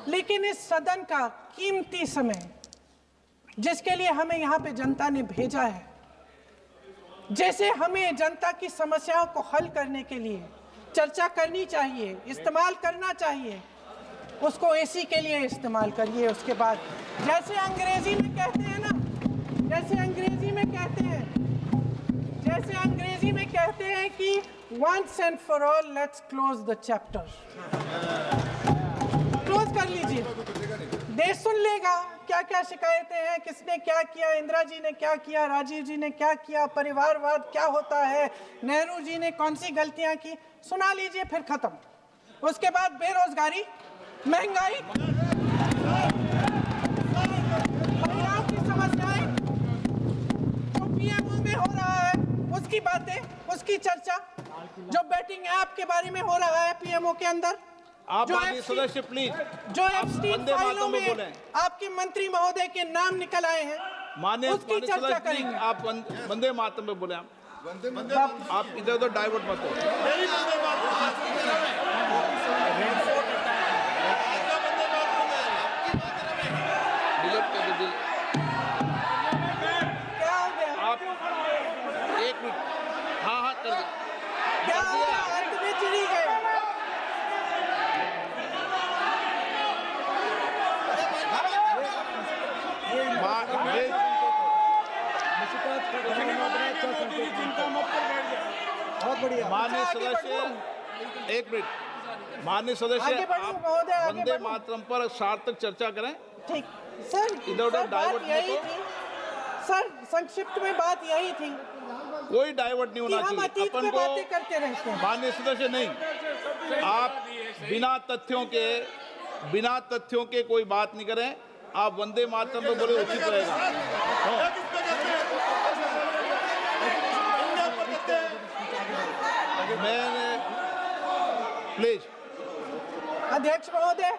लेकिन इस सदन का कीमती समय, जिसके लिए हमें यहाँ पे जनता ने भेजा है, जैसे हमें जनता की समस्याओं को हल करने के लिए चर्चा करनी चाहिए, इस्तेमाल करना चाहिए, उसको एसी के लिए इस्तेमाल करिए। उसके बाद जैसे अंग्रेजी में कहते हैं ना, जैसे अंग्रेजी में कहते हैं कि once and for all let's close the chapter, close कर लीजिए। देश सुन लेगा क्या क्या शिकायतें हैं, किसने क्या किया, इंदिरा जी ने क्या किया, राजीव जी ने क्या किया, परिवारवाद क्या होता है, नेहरू जी ने कौन सी गलतियां की, सुना लीजिए, फिर खत्म। उसके बाद बेरोजगारी, महंगाई, महिलाओं की समस्याएं, जो पीएमओ में हो रहा है उसकी बातें, उसकी चर्चा, जो बैटिंग ऐप के बारे में हो रहा है पीएमओ के अंदर, आप सदस्य प्लीज, जो एप्स्टीन फाइलों में आपके मंत्री महोदय के नाम निकल आए हैं, उसकी चर्चा करेंगे। आप वंदे मातरम में बोले, आप इधर उधर डाइवर्ट मत हो। क्या हो गया? आप एक मिनट, हाँ कर दो। क्या हो गया? अंत में चिड़ी गए। बहुत बढ़िया। माननीय सदस्य, एक मिनट, माननीय सदस्य, आप वंदे मातरम पर सार्थक चर्चा करें। ठीक सर, इधर उधर डाइवर्ट यही थी सर, संक्षिप्त में बात यही थी। कोई डाइवर्ट नहीं होना चाहिए अपन को। बातें करते रहते हैं। माननीय सदस्य नहीं, आप बिना तथ्यों के कोई बात नहीं करें। आप वंदे मातरम पे बोले उचित रहेगा। मैंने प्लीज। अध्यक्ष महोदय,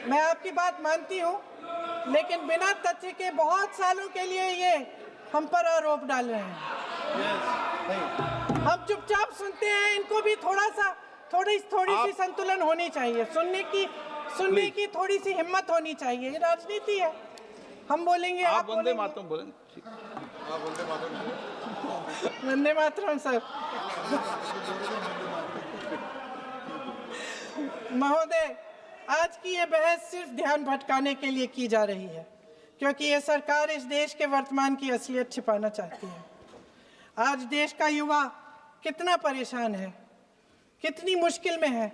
मैं आपकी बात मानती हूं, लेकिन बिना तथ्य के बहुत सालों के लिए ये हम पर आरोप डाल रहे हैं। हम चुपचाप सुनते हैं, इनको भी थोड़ी सी संतुलन होनी चाहिए, सुनने की थोड़ी सी हिम्मत होनी चाहिए। ये राजनीति है, हम बोलेंगे, आप वंदे मातरम बोलें। वंदे मातरम सर। महोदय, आज की ये बहस सिर्फ ध्यान भटकाने के लिए की जा रही है, क्योंकि ये सरकार इस देश के वर्तमान की असलियत छिपाना चाहती है। आज देश का युवा कितना परेशान है, कितनी मुश्किल में है,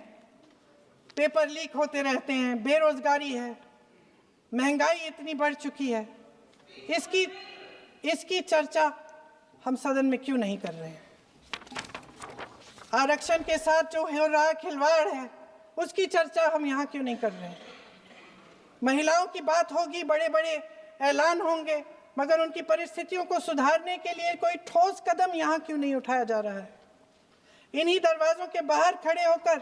पेपर लीक होते रहते हैं, बेरोजगारी है, महंगाई इतनी बढ़ चुकी है। इसकी चर्चा हम सदन में क्यों नहीं कर रहे हैं? आरक्षण के साथ जो हो रहा खिलवाड़ है, उसकी चर्चा हम यहाँ क्यों नहीं कर रहे हैं? महिलाओं की बात होगी, बड़े बड़े ऐलान होंगे, मगर उनकी परिस्थितियों को सुधारने के लिए कोई ठोस कदम यहाँ क्यों नहीं उठाया जा रहा है? इन्हीं दरवाजों के बाहर खड़े होकर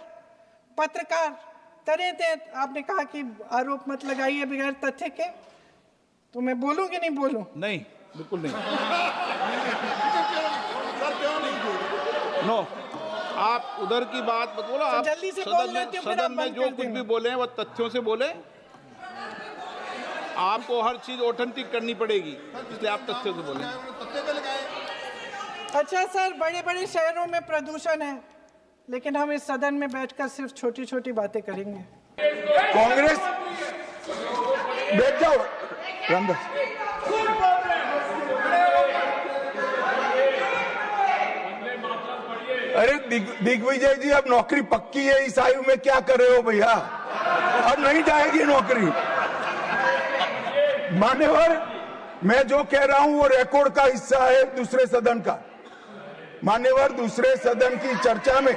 पत्रकार तरह आपने कहा कि आरोप मत लगाइए बगैर तथ्य के, तो मैं बोलूं कि नहीं बोलूं? नहीं, बिल्कुल नहीं। नो, आप उधर की बात मत बोलो। आप जल्दी से सदन में जो कुछ भी बोले हैं वो तथ्यों से बोले। आपको हर चीज ऑथेंटिक करनी पड़ेगी, इसलिए आप तथ्यों से बोले। अच्छा सर, बड़े बड़े शहरों में प्रदूषण है, लेकिन हम इस सदन में बैठकर सिर्फ छोटी छोटी बातें करेंगे। कांग्रेस, बैठ जाओ रामदास। अरे दिग्विजय जी, अब नौकरी पक्की है इस आयु में, क्या कर रहे हो भैया? अब नहीं जाएगी नौकरी। मान्यवर, मैं जो कह रहा हूं वो रिकॉर्ड का हिस्सा है दूसरे सदन का। मान्यवर, दूसरे सदन की चर्चा में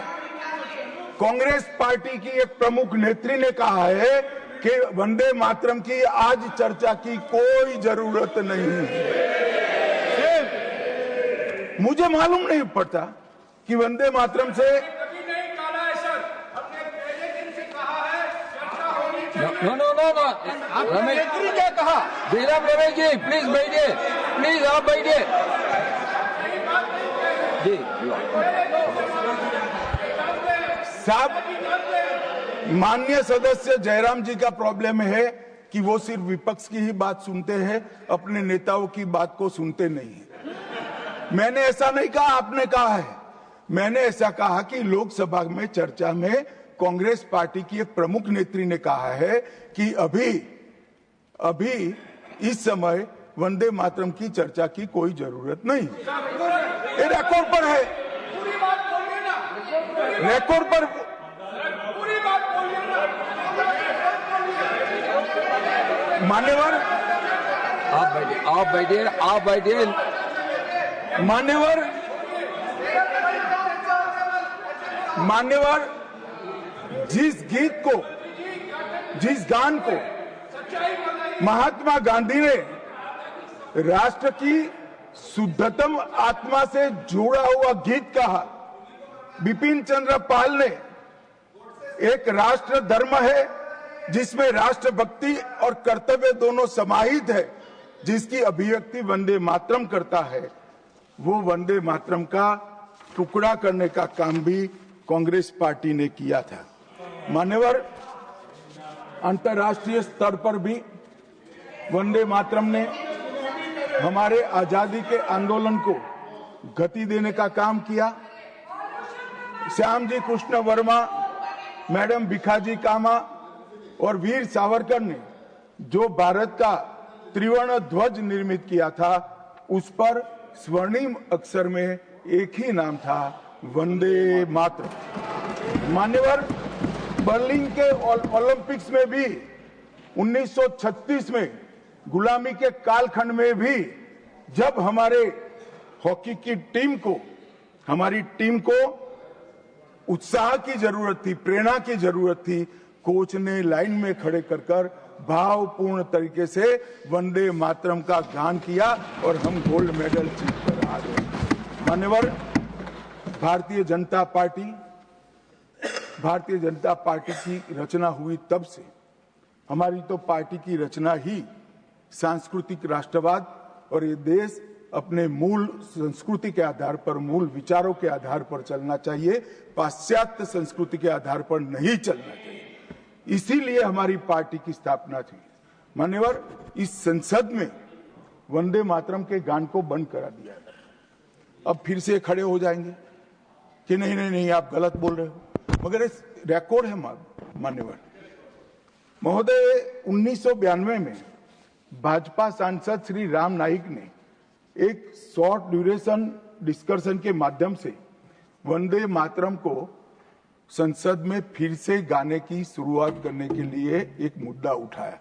कांग्रेस पार्टी की एक प्रमुख नेत्री ने कहा है कि वंदे मातरम की आज चर्चा की कोई जरूरत नहीं है। मुझे मालूम नहीं पड़ता कि वंदे मातरम से नो रमेश जी क्या कहा? जयराम रमेश जी प्लीज बैठिए, प्लीज आप बैठिए जी। साहब माननीय सदस्य जयराम जी का प्रॉब्लम है कि वो सिर्फ विपक्ष की ही बात सुनते हैं, अपने नेताओं की बात को सुनते नहीं है। मैंने ऐसा नहीं कहा, आपने कहा है। मैंने ऐसा कहा कि लोकसभा में चर्चा में कांग्रेस पार्टी की एक प्रमुख नेत्री ने कहा है कि अभी इस समय वंदे मातरम की चर्चा की कोई जरूरत नहीं। ये रिकॉर्ड पर है, रिकॉर्ड पर। मान्यवर आप बैठिए। मान्यवर, जिस गीत को, जिस गान को महात्मा गांधी ने राष्ट्र की शुद्धतम आत्मा से जुड़ा हुआ गीत कहा, बिपिन चंद्र पाल ने एक राष्ट्र धर्म है जिसमें राष्ट्रभक्ति और कर्तव्य दोनों समाहित है, जिसकी अभिव्यक्ति वंदे मातरम करता है, वो वंदे मातरम का टुकड़ा करने का काम भी कांग्रेस पार्टी ने किया था। मान्यवर, अंतर्राष्ट्रीय स्तर पर भी वंदे मातरम ने हमारे आजादी के आंदोलन को गति देने का काम किया। श्याम जी कृष्ण वर्मा, मैडम भिखाजी कामा और वीर सावरकर ने जो भारत का त्रिवर्ण ध्वज निर्मित किया था, उस पर स्वर्णिम अक्षर में एक ही नाम था, वंदे मातरम। मान्यवर, बर्लिन के ओलंपिक्स में भी 1936 में गुलामी के कालखंड में भी जब हमारे हॉकी की हमारी टीम को उत्साह की जरूरत थी, प्रेरणा की जरूरत थी, कोच ने लाइन में खड़े कर भावपूर्ण तरीके से वंदे मातरम का गान किया और हम गोल्ड मेडल जीत कर आ गए। मान्यवर, भारतीय जनता पार्टी की रचना हुई तब से हमारी तो पार्टी की रचना ही सांस्कृतिक राष्ट्रवाद और ये देश अपने मूल संस्कृति के आधार पर, मूल विचारों के आधार पर चलना चाहिए, पाश्चात्य संस्कृति के आधार पर नहीं चलना चाहिए। इसीलिए हमारी पार्टी की स्थापना थी। मान्यवर, इस संसद में वंदे मातरम के गान को बंद करा दिया। अब फिर से खड़े हो जाएंगे कि नहीं आप गलत बोल रहे हो, मगर इस रिकॉर्ड है मान्यवर महोदय। 1992 में भाजपा सांसद श्री राम नाईक ने एक शॉर्ट ड्यूरेशन डिस्कशन के माध्यम से वंदे मातरम को संसद में फिर से गाने की शुरुआत करने के लिए एक मुद्दा उठाया।